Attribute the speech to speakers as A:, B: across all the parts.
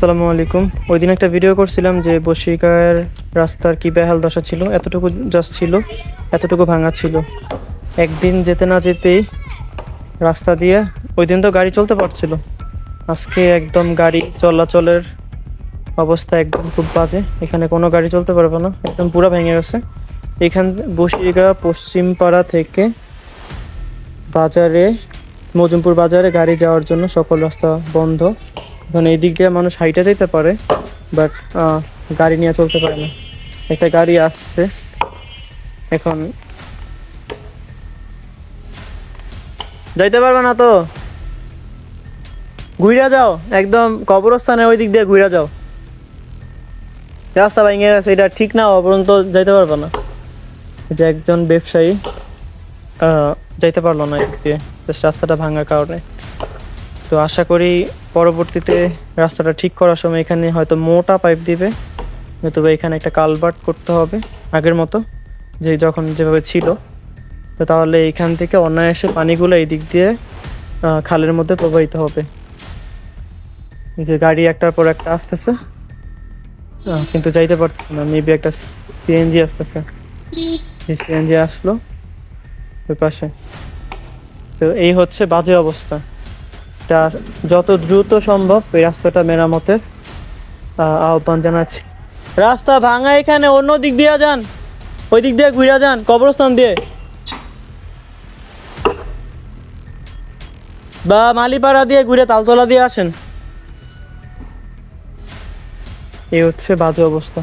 A: আসসালামু আলাইকুম। ওই দিন একটা ভিডিও করছিলাম যে বসিরকার রাস্তার কি বেহাল দশা ছিল, এতটুকু জাস্ট ছিল, এতটুকু ভাঙা ছিল। একদিন যেতে না যেতেই রাস্তা দিয়ে, ওই দিন তো গাড়ি চলতে পারছিল, আজকে একদম গাড়ি চলাচলের অবস্থা একদম খুব বাজে। এখানে কোনো গাড়ি চলতে পারবে না, একদম পুরো ভেঙে গেছে। এখান বসিরগা পশ্চিম পাড়া থেকে বাজারে, মজুমপুর বাজারে গাড়ি যাওয়ার জন্য সকল রাস্তা বন্ধ। এখন এই দিক দিয়ে মানুষ হাইটে যেতে পারে, বাট গাড়ি নিয়ে চলতে পারে না। একটা গাড়ি আসছে এখন, যাইতে পারবে না তো, ঘুরে যাও, একদম কবরস্থানের ওই দিক দিয়ে ঘুরে যাও। রাস্তা ভেঙে গেছে, এটা ঠিক না হওয়া পর্যন্ত যাইতে পারবে না। যে একজন ব্যবসায়ী যাইতে পারলো না এদিক দিয়ে, রাস্তাটা ভাঙার কারণে। তো আশা করি পরবর্তীতে রাস্তাটা ঠিক করার সময় এখানে হয়তো মোটা পাইপ দিবে, নতুবা এখানে একটা কালভার্ট করতে হবে আগের মতো, যে যখন যেভাবে ছিল। তো তাহলে এখান থেকে অনায়াসে পানিগুলো এই দিক দিয়ে খালের মধ্যে প্রবাহিত হবে। যে গাড়ি একটার পর একটা আসতেছে, কিন্তু যাইতে পারতেছে না। মেবি একটা সিএনজি আসতেছে, সিএনজি আসলো ওই পাশে। তো এই হচ্ছে বাজে অবস্থা। এটা যত দ্রুত সম্ভব এই রাস্তাটা মেরামতের আহ্বান জানাচ্ছি। রাস্তা ভাঙা, এখানে অন্য দিক দিয়ে যান, ওই দিক দিয়ে ঘুরে যান, কবরস্থান দিয়ে বা মালিপাড়া দিয়ে ঘুরে তালতলা দিয়ে আসেন। এই হচ্ছে বাজে অবস্থা।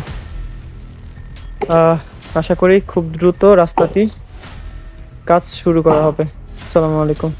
A: আশা করি খুব দ্রুত রাস্তাটি কাজ শুরু করা হবে। আসসালামু আলাইকুম।